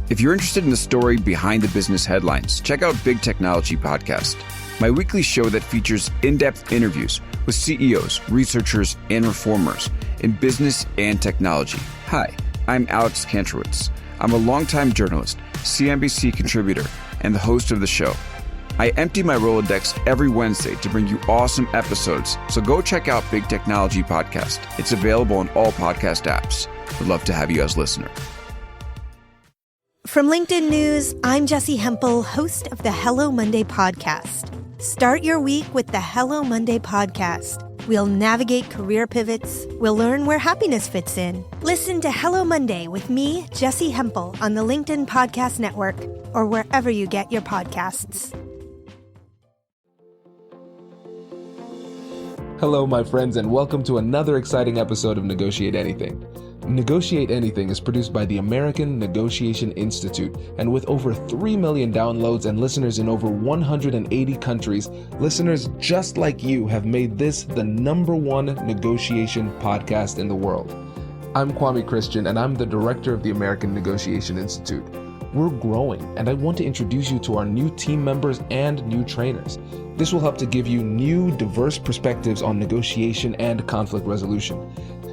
If you're interested in the story behind the business headlines, check out Big Technology Podcast, my weekly show that features in-depth interviews with CEOs, researchers, and reformers in business and technology. Hi, I'm Alex Kantrowitz. I'm a longtime journalist, CNBC contributor, and the host of the show. I empty my Rolodex every Wednesday to bring you awesome episodes, so go check out Big Technology Podcast. It's available on all podcast apps. Would love to have you as a listener. From LinkedIn News, I'm Jessie Hempel, host of the Hello Monday podcast. Start your week with the Hello Monday podcast. We'll navigate career pivots. We'll learn where happiness fits in. Listen to Hello Monday with me, Jessie Hempel, on the LinkedIn Podcast Network or wherever you get your podcasts. Hello, my friends, and welcome to another exciting episode of Negotiate Anything. Negotiate Anything is produced by the American Negotiation Institute, and with over 3 million downloads and listeners in over 180 countries, listeners just like you have made this the #1 negotiation podcast in the world. I'm Kwame Christian, and I'm the director of the American Negotiation Institute. We're growing, and I want to introduce you to our new team members and new trainers. This will help to give you new, diverse perspectives on negotiation and conflict resolution.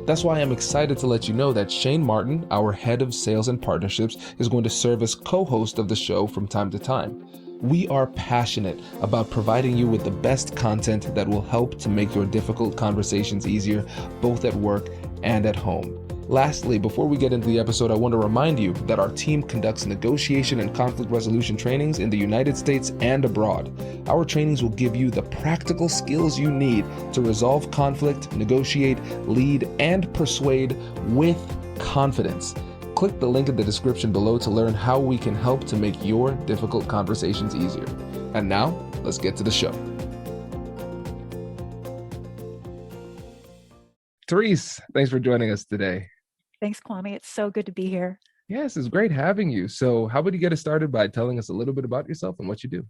That's why I'm excited to let you know that Shane Martin, our head of sales and partnerships, is going to serve as co-host of the show from time to time. We are passionate about providing you with the best content that will help to make your difficult conversations easier, both at work and at home. Lastly, before we get into the episode, I want to remind you that our team conducts negotiation and conflict resolution trainings in the United States and abroad. Our trainings will give you the practical skills you need to resolve conflict, negotiate, lead, and persuade with confidence. Click the link in the description below to learn how we can help to make your difficult conversations easier. And now, let's get to the show. Therese, thanks for joining us today. Thanks, Kwame. It's so good to be here. Yes, it's great having you. So how about you get us started by telling us a little bit about yourself and what you do?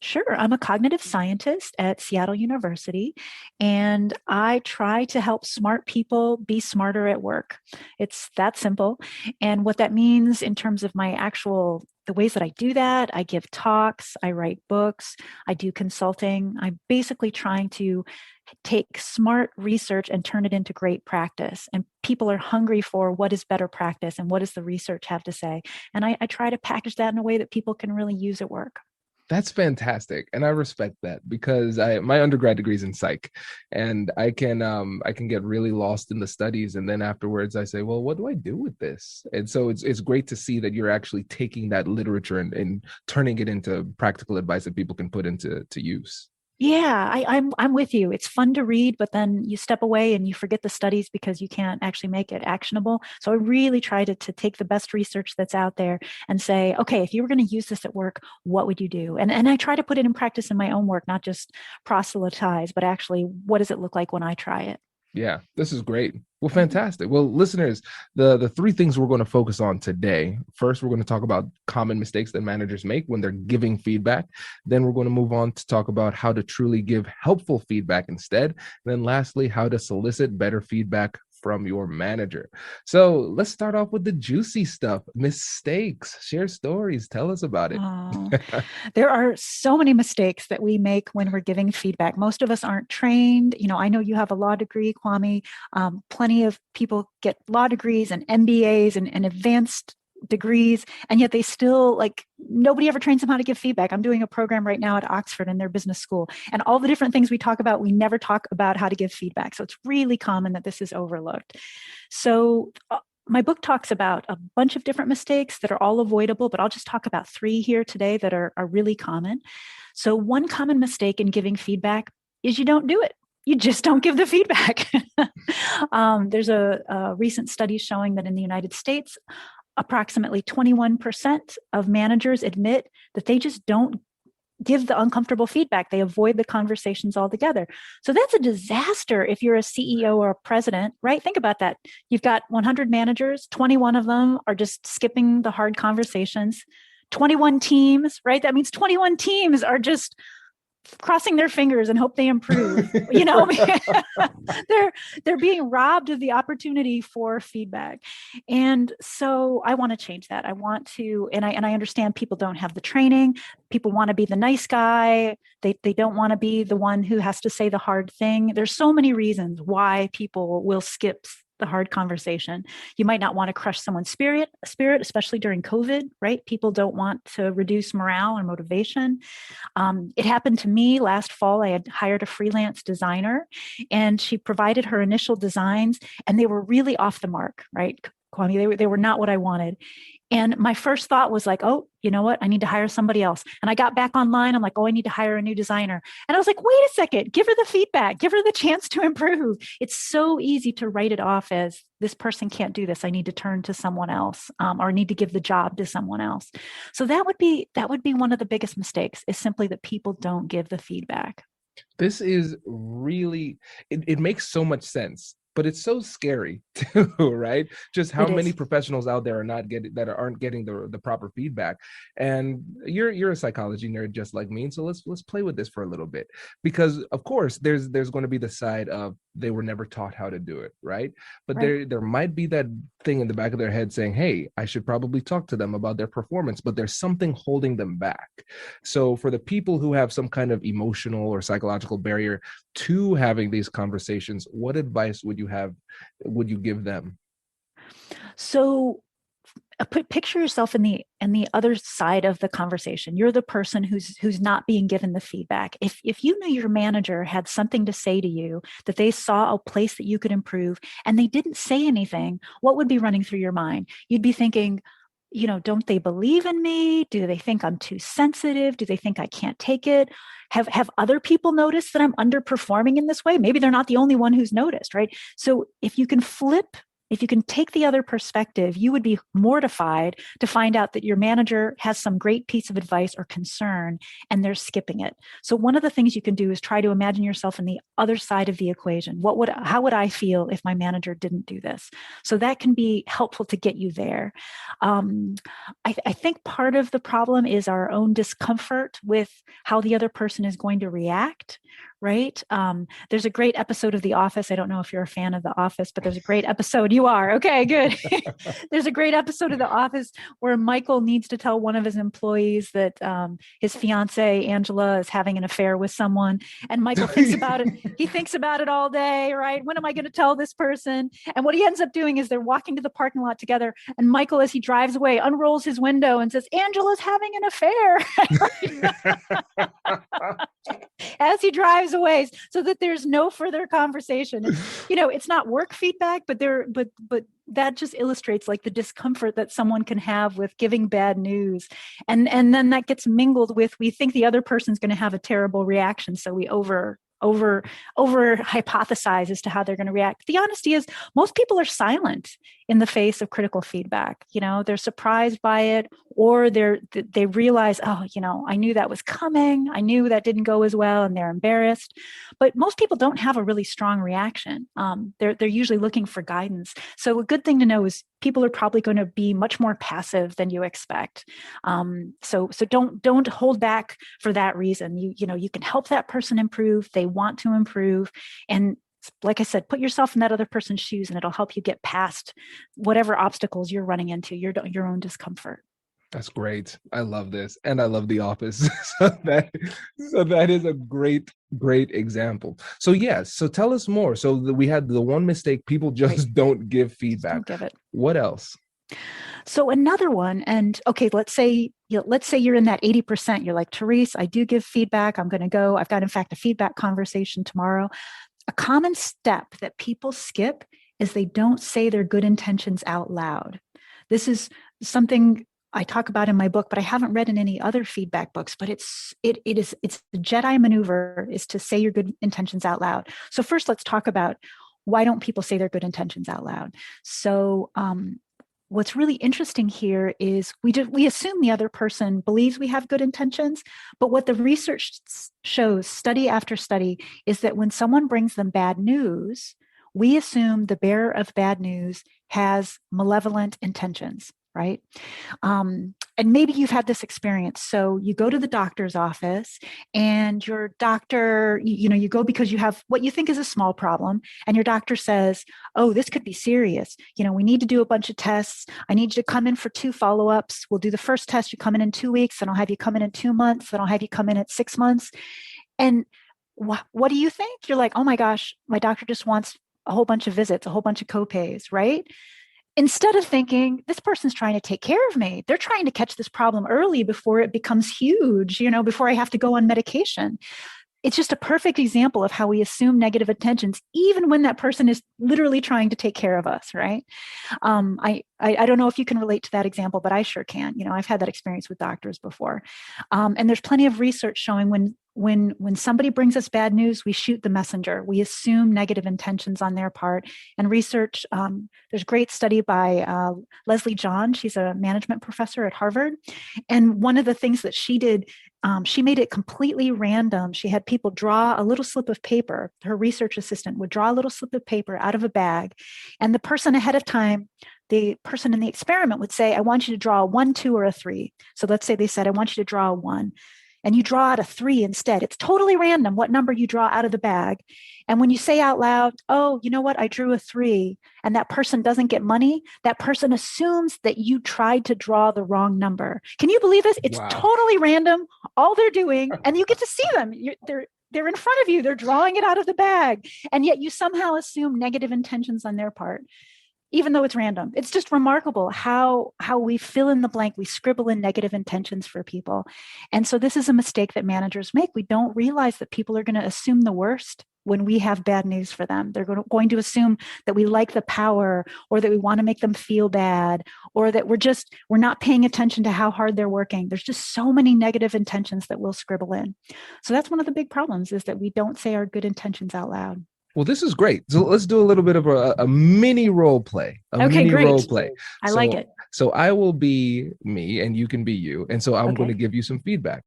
Sure. I'm a cognitive scientist at Seattle University, and I try to help smart people be smarter at work. It's that simple. And what that means in terms of the ways that I do that, I give talks, I write books, I do consulting. I'm basically trying to take smart research and turn it into great practice. And people are hungry for what is better practice and what does the research have to say. And I try to package that in a way that people can really use at work. That's fantastic. And I respect that because my undergrad degree is in psych, and I can get really lost in the studies. And then afterwards I say, well, what do I do with this? And so it's great to see that you're actually taking that literature and turning it into practical advice that people can put into use. Yeah, I'm with you. It's fun to read, but then you step away and you forget the studies because you can't actually make it actionable. So I really try to take the best research that's out there and say, okay, if you were going to use this at work, what would you do? And I try to put it in practice in my own work, not just proselytize, but actually, what does it look like when I try it? Yeah, this is great. Well, fantastic. Well, listeners, the 3 things we're going to focus on today. First, we're going to talk about common mistakes that managers make when they're giving feedback. Then we're going to move on to talk about how to truly give helpful feedback instead. And then lastly, how to solicit better feedback from your manager. So let's start off with the juicy stuff. Mistakes. Share stories. Tell us about it. There are so many mistakes that we make when we're giving feedback. Most of us aren't trained. I know you have a law degree, Kwame. Plenty of people get law degrees and MBAs and advanced degrees, and yet they still nobody ever trains them how to give feedback. I'm doing a program right now at Oxford in their business school, and all the different things we talk about, we never talk about how to give feedback. So it's really common that this is overlooked. So my book talks about a bunch of different mistakes that are all avoidable, but I'll just talk about 3 here today that are really common. So one common mistake in giving feedback is you don't do it. You just don't give the feedback. There's a recent study showing that in the United States, approximately 21% of managers admit that they just don't give the uncomfortable feedback. They avoid the conversations altogether. So that's a disaster if you're a CEO or a president, right? Think about that. You've got 100 managers, 21 of them are just skipping the hard conversations. 21 teams, right? That means 21 teams are just crossing their fingers and hope they improve. They're being robbed of the opportunity for feedback. And so I want to change that. I want to, and I understand people don't have the training. People want to be the nice guy. They don't want to be the one who has to say the hard thing. There's so many reasons why people will skip the hard conversation. You might not want to crush someone's spirit, especially during COVID, right? People don't want to reduce morale or motivation. It happened to me last fall. I had hired a freelance designer, and she provided her initial designs, and they were really off the mark, right, Kwame? They were not what I wanted. And my first thought was like, oh, you know what? I need to hire somebody else. And I got back online. I'm like, oh, I need to hire a new designer. And I was like, wait a second, give her the feedback, give her the chance to improve. It's so easy to write it off as this person can't do this. I need to turn to someone else, or need to give the job to someone else. So that would be one of the biggest mistakes, is simply that people don't give the feedback. This is really, it makes so much sense. But it's so scary too, right? Just how many professionals out there aren't getting the proper feedback. And you're a psychology nerd just like me, so let's play with this for a little bit, because of course there's going to be the side of they were never taught how to do it, right? But right. There might be that thing in the back of their head saying, hey, I should probably talk to them about their performance, but there's something holding them back. So for the people who have some kind of emotional or psychological barrier to having these conversations, what advice would you give them? So picture yourself in the other side of the conversation. You're the person who's not being given the feedback. If you knew your manager had something to say to you, that they saw a place that you could improve, and they didn't say anything, what would be running through your mind? You'd be thinking, don't they believe in me? Do they think I'm too sensitive? Do they think I can't take it? Have other people noticed that I'm underperforming in this way? Maybe they're not the only one who's noticed, right? So if you can take the other perspective, you would be mortified to find out that your manager has some great piece of advice or concern and they're skipping it. So one of the things you can do is try to imagine yourself in the other side of the equation. How would I feel if my manager didn't do this? So that can be helpful to get you there. I think part of the problem is our own discomfort with how the other person is going to react, right? There's a great episode of The Office. I don't know if you're a fan of The Office, but there's a great episode. You are. Okay, good. There's a great episode of The Office where Michael needs to tell one of his employees that his fiance, Angela, is having an affair with someone. And Michael thinks about it. He thinks about it all day, right? When am I going to tell this person? And what he ends up doing is they're walking to the parking lot together. And Michael, as he drives away, unrolls his window and says, Angela's having an affair. As he drives away, so that there's no further conversation. And, it's not work feedback, but that just illustrates like the discomfort that someone can have with giving bad news. And then that gets mingled with, we think the other person's going to have a terrible reaction. So we over hypothesize as to how they're going to react. The honesty is most people are silent in the face of critical feedback. They're surprised by it, or they realize, I knew that was coming. I knew that didn't go as well, and they're embarrassed. But most people don't have a really strong reaction. They're usually looking for guidance. So a good thing to know is people are probably going to be much more passive than you expect. So don't hold back for that reason. You can help that person improve. They want to improve. And like I said, put yourself in that other person's shoes, and it'll help you get past whatever obstacles you're running into, your own discomfort. That's great. I love this. And I love The Office. so that is a great example. So yes. So tell us more. So we had the one mistake, people just don't give feedback. Don't give it. What else? So another one, and okay, let's say you're in that 80%. You're like, Therese, I do give feedback. I'm going to go. I've got, in fact, a feedback conversation tomorrow. A common step that people skip is they don't say their good intentions out loud. This is something I talk about in my book, but I haven't read in any other feedback books. But it's the Jedi maneuver is to say your good intentions out loud. So first, let's talk about why don't people say their good intentions out loud. So what's really interesting here is we assume the other person believes we have good intentions, but what the research shows, study after study, is that when someone brings them bad news, we assume the bearer of bad news has malevolent intentions. right? And maybe you've had this experience. So you go to the doctor's office and your doctor, you go because you have what you think is a small problem. And your doctor says, oh, this could be serious. We need to do a bunch of tests. I need you to come in for 2 follow-ups. We'll do the first test. You come in 2 weeks. Then I'll have you come in 2 months. Then I'll have you come in at 6 months. And what do you think? You're like, oh my gosh, my doctor just wants a whole bunch of visits, a whole bunch of copays, right? Instead of thinking, this person's trying to take care of me. They're trying to catch this problem early before it becomes huge, before I have to go on medication. It's just a perfect example of how we assume negative intentions, even when that person is literally trying to take care of us, right? I don't know if you can relate to that example, but I sure can. I've had that experience with doctors before. And there's plenty of research showing when somebody brings us bad news, we shoot the messenger. We assume negative intentions on their part. And research, there's a great study by Leslie John. She's a management professor at Harvard. And one of the things that she did, she made it completely random. She had people draw a little slip of paper. Her research assistant would draw a little slip of paper out of a bag. And the person ahead of time, the person in the experiment would say, I want you to draw a 1, 2, or a 3. So let's say they said, I want you to draw a 1. And you draw out a 3 instead. It's totally random what number you draw out of the bag. And when you say out loud, oh, you know what, I drew a 3, and that person doesn't get money, that person assumes that you tried to draw the wrong number. Can you believe this? It's Wow. totally random, all they're doing, and you get to see them. They're in front of you. They're drawing it out of the bag. And yet you somehow assume negative intentions on their part, even though it's random. It's just remarkable how we fill in the blank. We scribble in negative intentions for people. And so this is a mistake that managers make. We don't realize that people are going to assume the worst when we have bad news for them. They're going to assume that we like the power, or that we want to make them feel bad, or that we're not paying attention to how hard they're working. There's just so many negative intentions that we'll scribble in. So that's one of the big problems, is that we don't say our good intentions out loud. Well, this is great. So let's do a little bit of a mini role play. Okay, great. Role play. I like it. So I will be me and you can be you. And so I'm Okay. going to give you some feedback.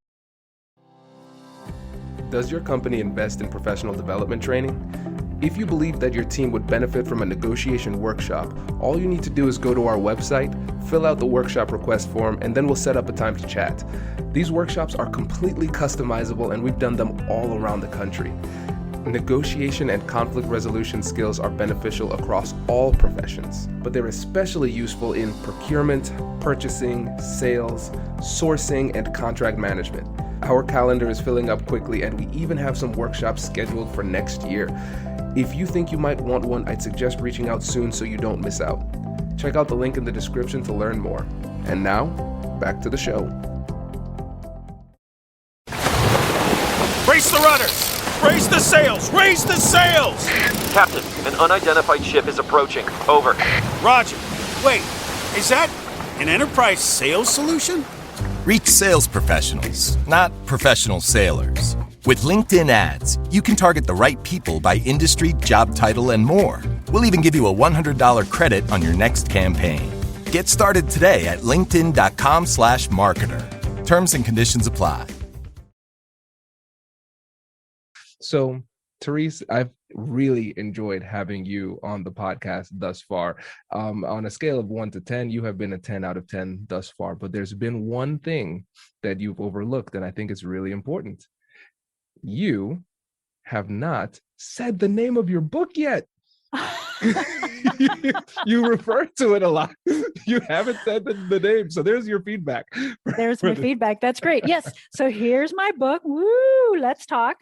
Does your company invest in professional development training? If you believe that your team would benefit from a negotiation workshop, all you need to do is go to our website, fill out the workshop request form, and then we'll set up a time to chat. These workshops are completely customizable, and we've done them all around the country. Negotiation and conflict resolution skills are beneficial across all professions, but they're especially useful in procurement, purchasing, sales, sourcing, and contract management. Our calendar is filling up quickly, and we even have some workshops scheduled for next year. If you think you might want one, I'd suggest reaching out soon so you don't miss out. Check out the link in the description to learn more. And now, back to the show. Brace the rudders! Raise the sails! Raise the sails! Captain, an unidentified ship is approaching. Over. Roger. Wait, is that an enterprise sales solution? Reach sales professionals, not professional sailors. With LinkedIn ads, you can target the right people by industry, job title, and more. We'll even give you a $100 credit on your next campaign. Get started today at linkedin.com/marketer. Terms and conditions apply. So, Therese, I've really enjoyed having you on the podcast thus far. On a scale of 1 to 10, you have been a 10 out of 10 thus far, but there's been one thing that you've overlooked, and I think it's really important. You have not said the name of your book yet. You refer to it a lot. You haven't said the name. So there's your feedback. There's my feedback. That's great. Yes. So here's my book. Woo! Let's talk.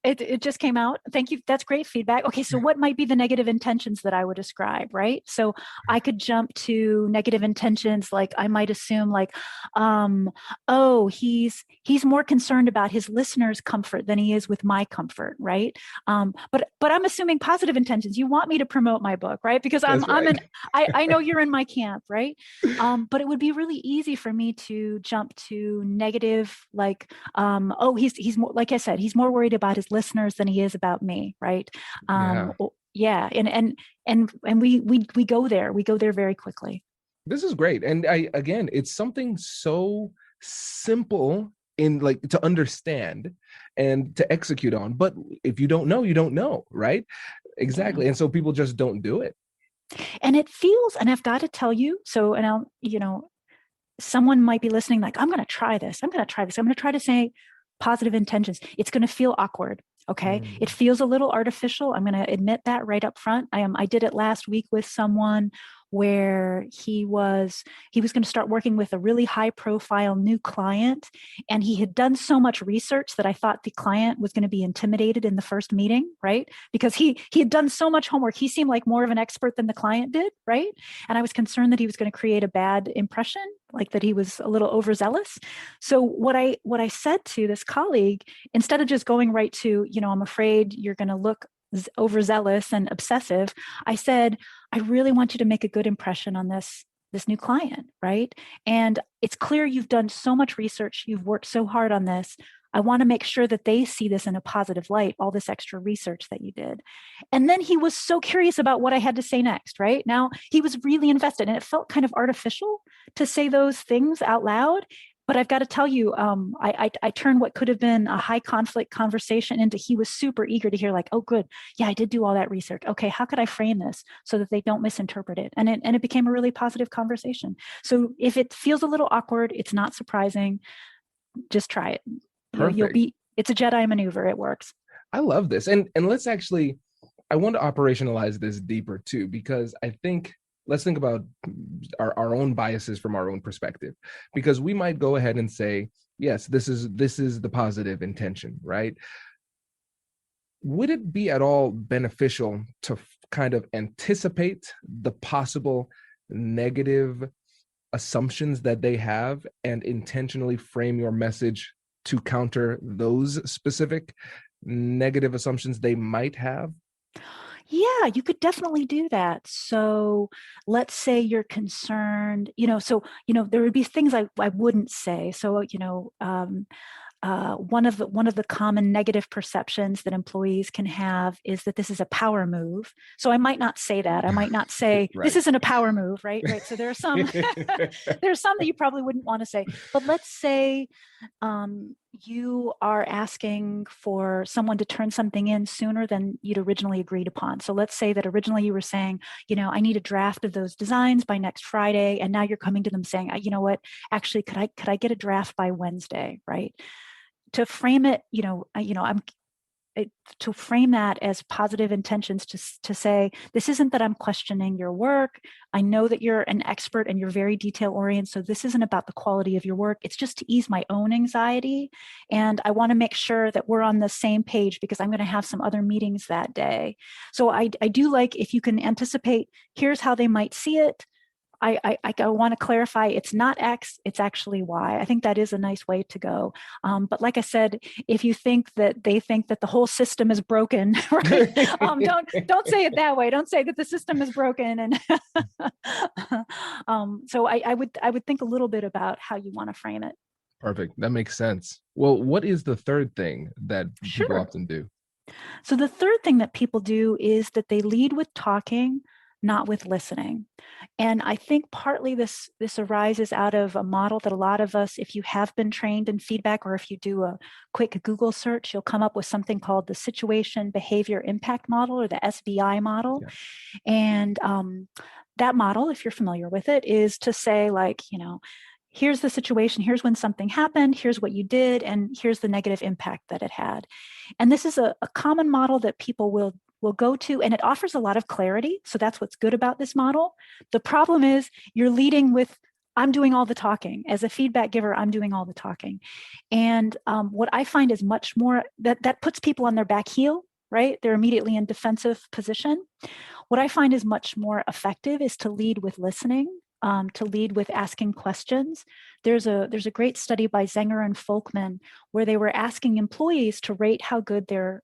It just came out. Thank you. That's great feedback. Okay. So what might be the negative intentions that I would describe, right? So I could jump to negative intentions. Like I might assume like, oh, he's more concerned about his listeners' comfort than he is with my comfort, right? But I'm assuming positive intentions. You want me to promote my book, right? Because I know you're in my camp, right? But it would be really easy for me to jump to negative, like, oh, he's more, like I said, he's more worried about his listeners than he is about me, right? Yeah. And we go there. We go there very quickly. This is great. And again, it's something so simple in like to understand and to execute on. But if you don't know, you don't know, right? Exactly. And so people just don't do it. And it feels, and I've got to tell you, so, and I'll, someone might be listening like, I'm going to try this. I'm going to try this. I'm going to try to say positive intentions. It's going to feel awkward. Okay. It feels a little artificial. I'm going to admit that right up front. I did it last week with someone where he was going to start working with a really high profile new client. And he had done so much research that I thought the client was going to be intimidated in the first meeting, right? Because he had done so much homework. He seemed like more of an expert than the client did, right? And I was concerned that he was going to create a bad impression, like that he was a little overzealous. So what I said to this colleague, instead of just going right to, I'm afraid you're going to look overzealous and obsessive, I said, I really want you to make a good impression on this new client, right? And it's clear you've done so much research, you've worked so hard on this. I want to make sure that they see this in a positive light, all this extra research that you did. And then he was so curious about what I had to say next, right? Now he was really invested, and it felt kind of artificial to say those things out loud. But I've got to tell you, I turned what could have been a high conflict conversation into, he was super eager to hear like, oh, good. Yeah, I did do all that research. Okay, how could I frame this so that they don't misinterpret it? And it became a really positive conversation. So if it feels a little awkward, it's not surprising. Just try it. It's a Jedi maneuver. It works. I love this. And let's actually, I want to operationalize this deeper too, because I think, let's think about our own biases from our own perspective, because we might go ahead and say, yes, this is the positive intention, right? Would it be at all beneficial to kind of anticipate the possible negative assumptions that they have and intentionally frame your message to counter those specific negative assumptions they might have? Yeah, you could definitely do that. So let's say you're concerned, there would be things I wouldn't say. So, one of the common negative perceptions that employees can have is that this is a power move. So I might not say that. I might not say Right. This isn't a power move, right? Right. So there are some there's some that you probably wouldn't want to say. But let's say you are asking for someone to turn something in sooner than you'd originally agreed upon. So let's say that originally you were saying, I need a draft of those designs by next Friday, and now you're coming to them saying, you know what, actually, could I get a draft by Wednesday, right? To frame it, to frame that as positive intentions, to say, this isn't that I'm questioning your work. I know that you're an expert and you're very detail oriented. So this isn't about the quality of your work. It's just to ease my own anxiety. And I want to make sure that we're on the same page because I'm going to have some other meetings that day. So I do like, if you can anticipate, here's how they might see it. I want to clarify, it's not X, it's actually Y. I think that is a nice way to go. But like I said, if you think that they think that the whole system is broken, right? Don't say it that way. Don't say that the system is broken. And so I would think a little bit about how you want to frame it. Perfect. That makes sense. Well, what is the third thing that people Sure. often do? So the third thing that people do is that they lead with talking, not with listening. And I think partly this arises out of a model that a lot of us, if you have been trained in feedback, or if you do a quick Google search, you'll come up with something called the Situation Behavior Impact Model, or the SBI model. Yeah. And that model, if you're familiar with it, is to say, like, here's the situation, here's when something happened, here's what you did, and here's the negative impact that it had. And this is a common model that people will go to, and it offers a lot of clarity. So that's what's good about this model. The problem is you're leading with, I'm doing all the talking. As a feedback giver, I'm doing all the talking. And what I find is much more, that puts people on their back heel, right? They're immediately in defensive position. What I find is much more effective is to lead with listening, to lead with asking questions. There's a great study by Zenger and Folkman where they were asking employees to rate how good their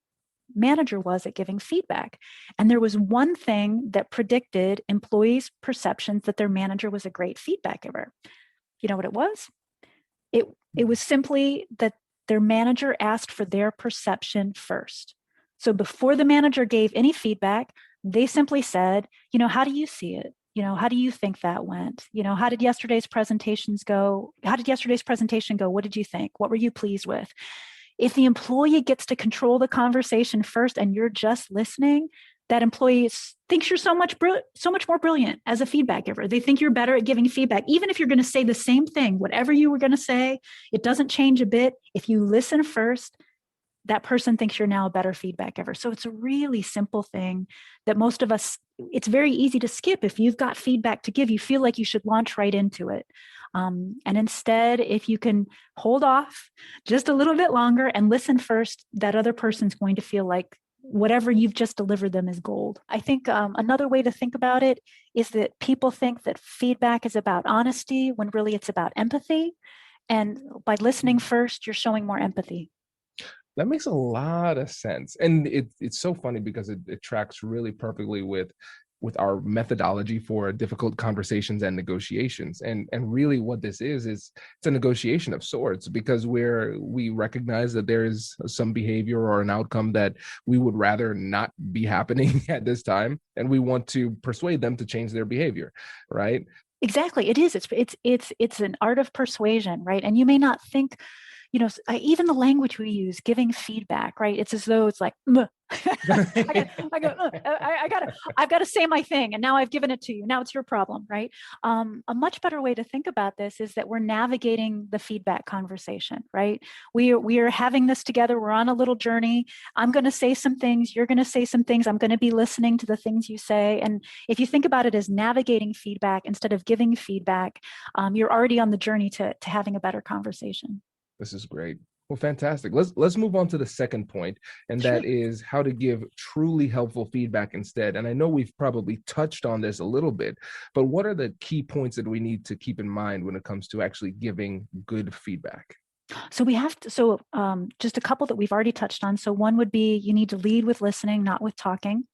manager was at giving feedback. And there was one thing that predicted employees' perceptions that their manager was a great feedback giver. You know what it was? It was simply that their manager asked for their perception first. So before the manager gave any feedback, they simply said, how do you see it? How do you think that went? How did yesterday's presentation go? What did you think? What were you pleased with? If the employee gets to control the conversation first and you're just listening, that employee thinks you're so much more brilliant as a feedback giver. They think you're better at giving feedback. Even if you're going to say the same thing, whatever you were going to say, it doesn't change a bit. If you listen first, that person thinks you're now a better feedback giver. So it's a really simple thing that most of us, it's very easy to skip. If you've got feedback to give, you feel like you should launch right into it. And instead, if you can hold off just a little bit longer and listen first, that other person's going to feel like whatever you've just delivered them is gold. I think another way to think about it is that people think that feedback is about honesty when really it's about empathy. And by listening first, you're showing more empathy. That makes a lot of sense. And it's so funny because it tracks really perfectly with our methodology for difficult conversations and negotiations. And really what this is it's a negotiation of sorts, because we recognize that there is some behavior or an outcome that we would rather not be happening at this time. And we want to persuade them to change their behavior, right? Exactly. It is. It's an art of persuasion, right? And you may not think, even the language we use, giving feedback, right? It's as though it's like, I've got to say my thing, and now I've given it to you. Now it's your problem, right? A much better way to think about this is that we're navigating the feedback conversation, right? We are having this together. We're on a little journey. I'm going to say some things. You're going to say some things. I'm going to be listening to the things you say. And if you think about it as navigating feedback instead of giving feedback, you're already on the journey to having a better conversation. This is great. Well, fantastic. Let's move on to the second point, and that is how to give truly helpful feedback instead. And I know we've probably touched on this a little bit, but what are the key points that we need to keep in mind when it comes to actually giving good feedback? So we have to, just a couple that we've already touched on. So one would be you need to lead with listening, not with talking.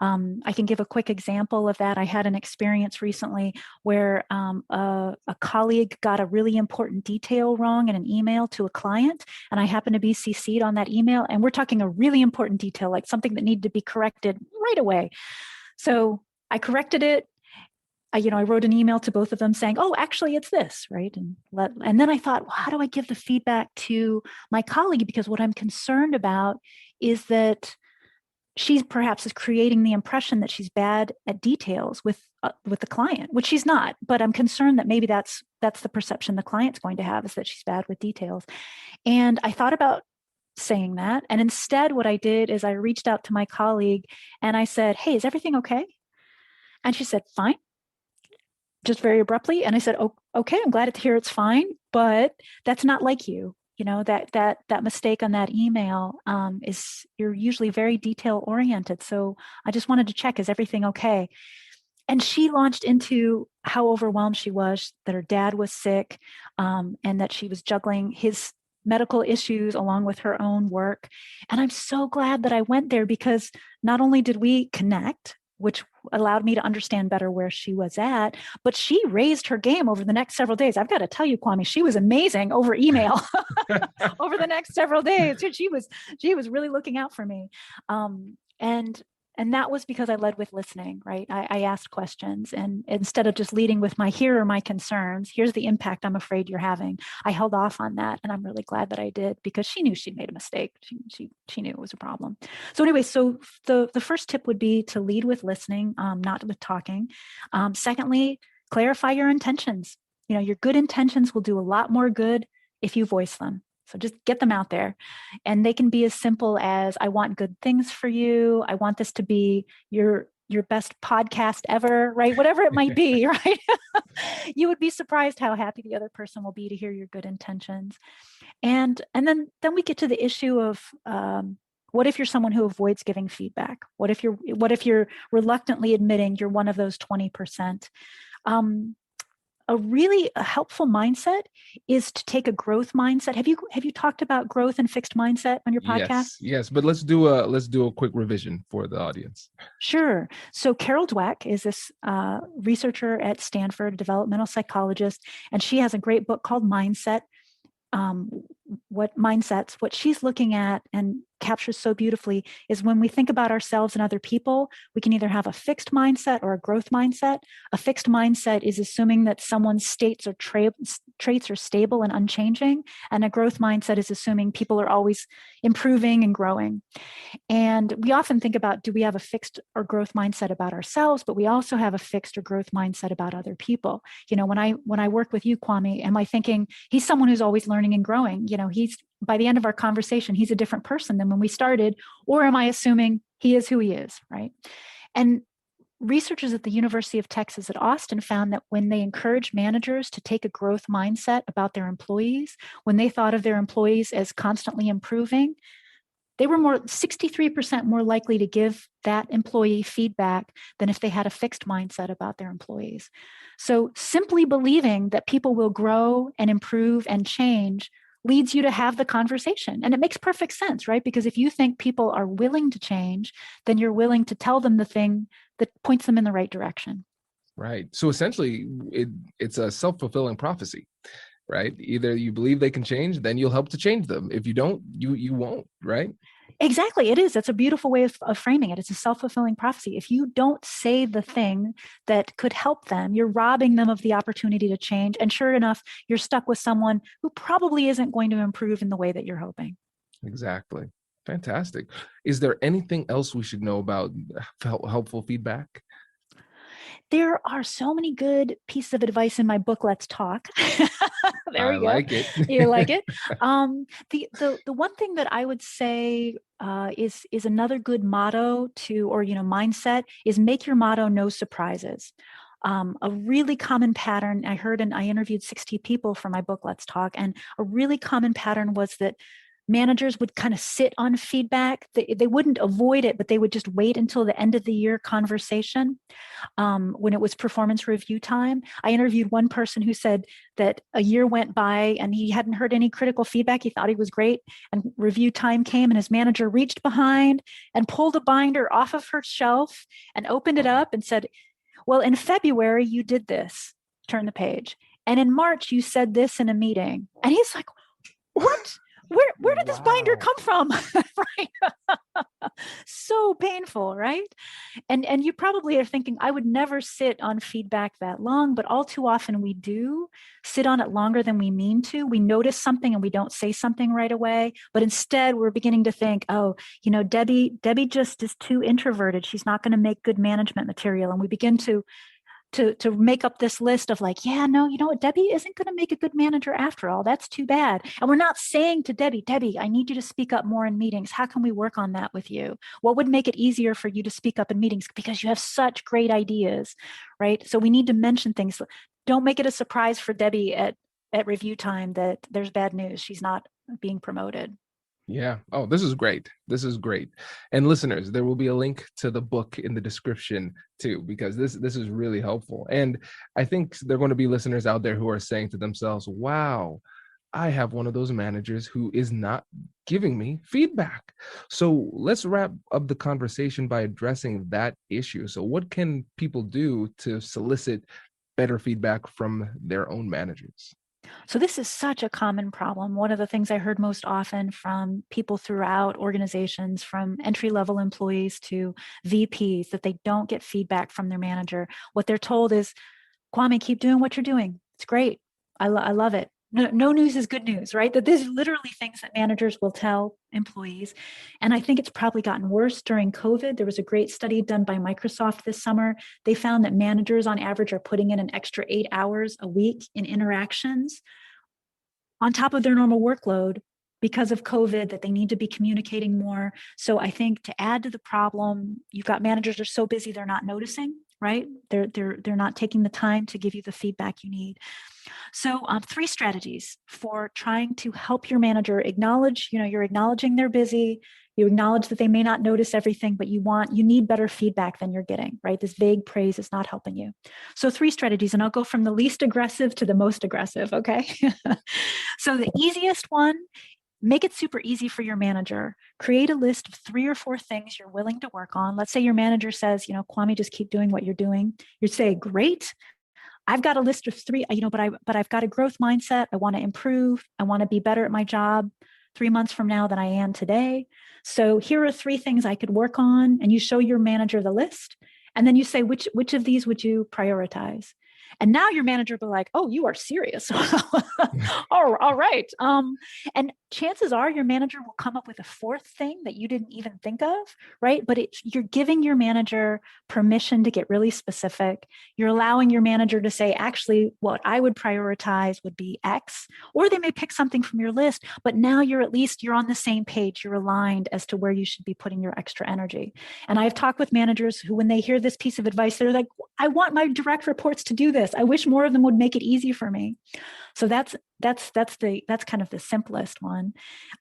I can give a quick example of that. I had an experience recently where a colleague got a really important detail wrong in an email to a client, and I happened to be CC'd on that email. And we're talking a really important detail, like something that needed to be corrected right away. So I corrected it. I wrote an email to both of them saying, "Oh, actually, it's this," right? And then I thought, well, how do I give the feedback to my colleague? Because what I'm concerned about is that she perhaps is creating the impression that she's bad at details with the client, which she's not. But I'm concerned that maybe that's the perception the client's going to have, is that she's bad with details. And I thought about saying that, and instead, what I did is I reached out to my colleague and I said, "Hey, is everything okay?" And she said, "Fine." Just very abruptly. And I said, "Oh, okay, I'm glad to hear it's fine, but that's not like you. That mistake on that email is, you're usually very detail oriented. So I just wanted to check, is everything okay?" And she launched into how overwhelmed she was, that her dad was sick, and that she was juggling his medical issues along with her own work. And I'm so glad that I went there, because not only did we connect, which allowed me to understand better where she was at, but she raised her game over the next several days. I've got to tell you, Kwame, she was amazing over email over the next several days. She was really looking out for me. And that was because I led with listening, right? I asked questions, and instead of just leading with here are my concerns, here's the impact I'm afraid you're having, I held off on that. And I'm really glad that I did, because she knew she'd made a mistake. She knew it was a problem. So anyway, so the first tip would be to lead with listening, not with talking. Secondly, clarify your intentions. Your good intentions will do a lot more good if you voice them. So just get them out there. And they can be as simple as, "I want good things for you. I want this to be your best podcast ever," right? Whatever it might be, right? You would be surprised how happy the other person will be to hear your good intentions. And then we get to the issue of, what if you're someone who avoids giving feedback? What if you're reluctantly admitting you're one of those 20%? A helpful mindset is to take a growth mindset. Have you talked about growth and fixed mindset on your podcast? Yes. But let's do a quick revision for the audience. Sure. So Carol Dweck is this researcher at Stanford, a developmental psychologist, and she has a great book called Mindset, what she's looking at and captures so beautifully is when we think about ourselves and other people, we can either have a fixed mindset or a growth mindset. A fixed mindset is assuming that someone's states or traits are stable and unchanging. And a growth mindset is assuming people are always improving and growing. And we often think about, do we have a fixed or growth mindset about ourselves? But we also have a fixed or growth mindset about other people. When I work with you, Kwame, am I thinking he's someone who's always learning and growing? He's, by the end of our conversation, he's a different person than when we started, or am I assuming he is who he is, right? And researchers at the University of Texas at Austin found that when they encouraged managers to take a growth mindset about their employees, when they thought of their employees as constantly improving, they were 63% more likely to give that employee feedback than if they had a fixed mindset about their employees. So simply believing that people will grow and improve and change leads you to have the conversation. And it makes perfect sense, right? Because if you think people are willing to change, then you're willing to tell them the thing that points them in the right direction. Right. So essentially, it's a self-fulfilling prophecy, right? Either you believe they can change, then you'll help to change them. If you don't, you won't, right? Exactly. It is. That's a beautiful way of framing it. It's a self-fulfilling prophecy. If you don't say the thing that could help them, you're robbing them of the opportunity to change. And sure enough, you're stuck with someone who probably isn't going to improve in the way that you're hoping. Exactly. Fantastic. Is there anything else we should know about helpful feedback? There are so many good pieces of advice in my book, Let's Talk. There we go. Like it. You like it? The one thing that I would say is another good motto mindset is make your motto no surprises. A really common pattern I heard, and I interviewed 60 people for my book, Let's Talk, and a really common pattern was that managers would kind of sit on feedback. They wouldn't avoid it, but they would just wait until the end of the year conversation when it was performance review time. I interviewed one person who said that a year went by and he hadn't heard any critical feedback. He thought he was great. And review time came and his manager reached behind and pulled a binder off of her shelf and opened it up and said, well, in February, you did this. Turn the page. And in March, you said this in a meeting. And he's like, what? Where did this binder come from? Right? So painful, right? And you probably are thinking, I would never sit on feedback that long, but all too often we do sit on it longer than we mean to. We notice something and we don't say something right away, but instead we're beginning to think, oh, Debbie just is too introverted. She's not going to make good management material. And we begin to make up this list of like, yeah, no, you know what? Debbie isn't going to make a good manager after all. That's too bad. And we're not saying to Debbie, I need you to speak up more in meetings. How can we work on that with you? What would make it easier for you to speak up in meetings? Because you have such great ideas, right? So we need to mention things. Don't make it a surprise for Debbie at review time that there's bad news. She's not being promoted. Yeah. Oh, this is great. This is great. And listeners, there will be a link to the book in the description too, because this is really helpful. And I think there are going to be listeners out there who are saying to themselves, wow, I have one of those managers who is not giving me feedback. So let's wrap up the conversation by addressing that issue. So what can people do to solicit better feedback from their own managers? So this is such a common problem. One of the things I heard most often from people throughout organizations, from entry-level employees to VPs, that they don't get feedback from their manager. What they're told is, Kwame, keep doing what you're doing. It's great. I love it. No news is good news, right? That there's literally things that managers will tell employees. And I think it's probably gotten worse during COVID. There was a great study done by Microsoft this summer. They found that managers on average are putting in an extra 8 hours a week in interactions on top of their normal workload because of COVID, that they need to be communicating more. So I think to add to the problem, you've got managers who are so busy they're not noticing, right? They're not taking the time to give you the feedback you need. So 3 strategies for trying to help your manager acknowledge, you're acknowledging they're busy, you acknowledge that they may not notice everything, but you need better feedback than you're getting, right? This vague praise is not helping you. So 3 strategies, and I'll go from the least aggressive to the most aggressive, okay? So the easiest one, make it super easy for your manager. Create a list of 3 or 4 things you're willing to work on. Let's say your manager says, Kwame, just keep doing what you're doing. You'd say, great. I've got a list of 3, but I've got a growth mindset. I want to improve. I want to be better at my job 3 months from now than I am today. So here are 3 things I could work on. And you show your manager the list. And then you say, which of these would you prioritize? And now your manager will be like, oh, you are serious. All right. And chances are your manager will come up with a 4th thing that you didn't even think of, right? But you're giving your manager permission to get really specific. You're allowing your manager to say, actually, what I would prioritize would be X, or they may pick something from your list, but now you're on the same page. You're aligned as to where you should be putting your extra energy. And I've talked with managers who, when they hear this piece of advice, they're like, I want my direct reports to do this. I wish more of them would make it easy for me. So that's kind of the simplest one.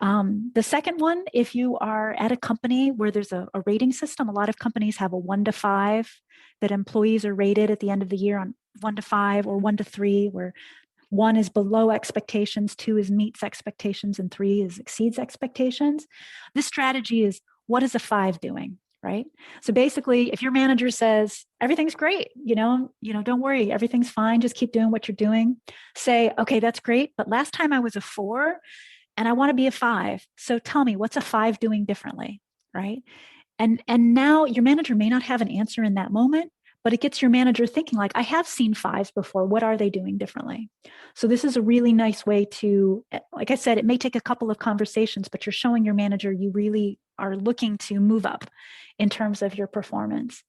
The second one, if you are at a company where there's a rating system, a lot of companies have a 1 to 5 that employees are rated at the end of the year on 1 to 5 or 1 to 3, where 1 is below expectations, 2 is meets expectations, and 3 is exceeds expectations. This strategy is, what is a 5 doing? Right? So basically, if your manager says, everything's great, don't worry, everything's fine, just keep doing what you're doing. Say, okay, that's great, but last time I was a 4 and I want to be a 5. So tell me, what's a 5 doing differently? Right? And now your manager may not have an answer in that moment, but it gets your manager thinking, like, I have seen 5s before. What are they doing differently? So this is a really nice way to, like I said, it may take a couple of conversations, but you're showing your manager you really are looking to move up in terms of your performance.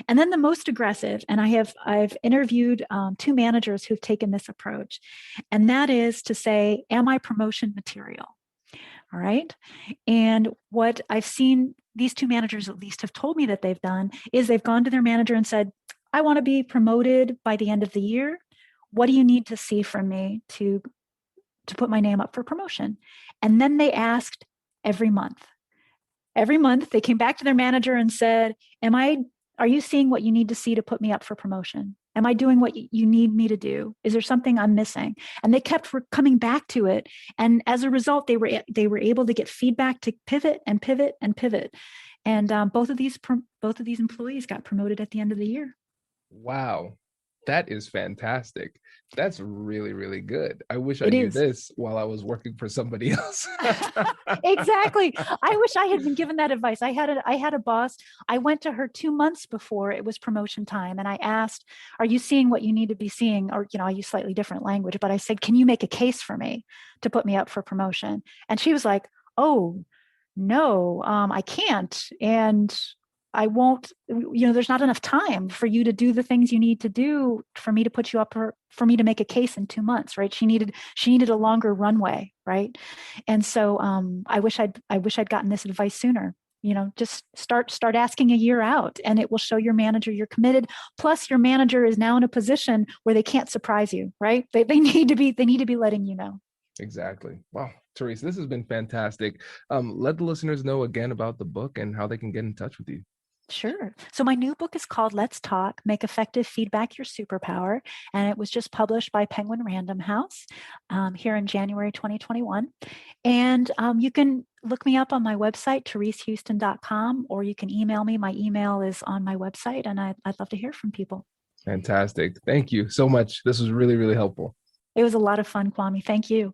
And then the most aggressive, and I've interviewed 2 managers who've taken this approach, and that is to say, am I promotion material? All right. And what I've seen these 2 managers at least have told me that they've done is they've gone to their manager and said, I want to be promoted by the end of the year. What do you need to see from me to put my name up for promotion? And then they asked every month. Every month they came back to their manager and said, are you seeing what you need to see to put me up for promotion? Am I doing what you need me to do? Is there something I'm missing? And they kept coming back to it. And as a result, they were able to get feedback to pivot and pivot and pivot. And both of these employees got promoted at the end of the year. Wow. That is fantastic. That's really, really good. I wish I knew this while I was working for somebody else. Exactly. I wish I had been given that advice. I had a boss. I went to her 2 months before it was promotion time. And I asked, are you seeing what you need to be seeing? Or, I use slightly different language, but I said, can you make a case for me to put me up for promotion? And she was like, oh, no, I can't. And I won't, there's not enough time for you to do the things you need to do for me to put you up for me to make a case in 2 months, right? She needed a longer runway, right? And so I wish I'd gotten this advice sooner. Just start asking a year out, and it will show your manager you're committed. Plus, your manager is now in a position where they can't surprise you, right? They need to be letting you know. Exactly. Wow, Therese, this has been fantastic. Let the listeners know again about the book and how they can get in touch with you. Sure. So my new book is called Let's Talk, Make Effective Feedback Your Superpower. And it was just published by Penguin Random House here in January 2021. And you can look me up on my website, ThereseHuston.com, or you can email me. My email is on my website, and I'd love to hear from people. Fantastic. Thank you so much. This was really, really helpful. It was a lot of fun, Kwame. Thank you.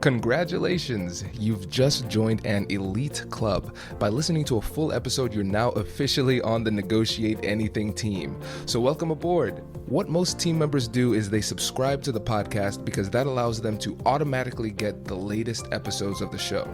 Congratulations, you've just joined an elite club. By listening to a full episode, you're now officially on the Negotiate Anything team. So welcome aboard. What most team members do is they subscribe to the podcast because that allows them to automatically get the latest episodes of the show.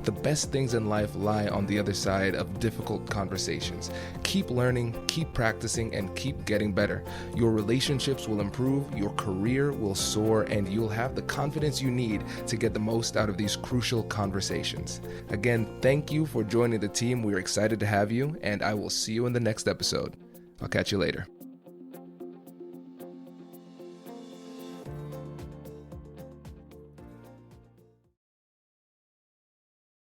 The best things in life lie on the other side of difficult conversations. Keep learning, keep practicing, and keep getting better. Your relationships will improve, your career will soar, and you'll have the confidence you need to get the most out of these crucial conversations. Again, thank you for joining the team. We're excited to have you, and I will see you in the next episode. I'll catch you later.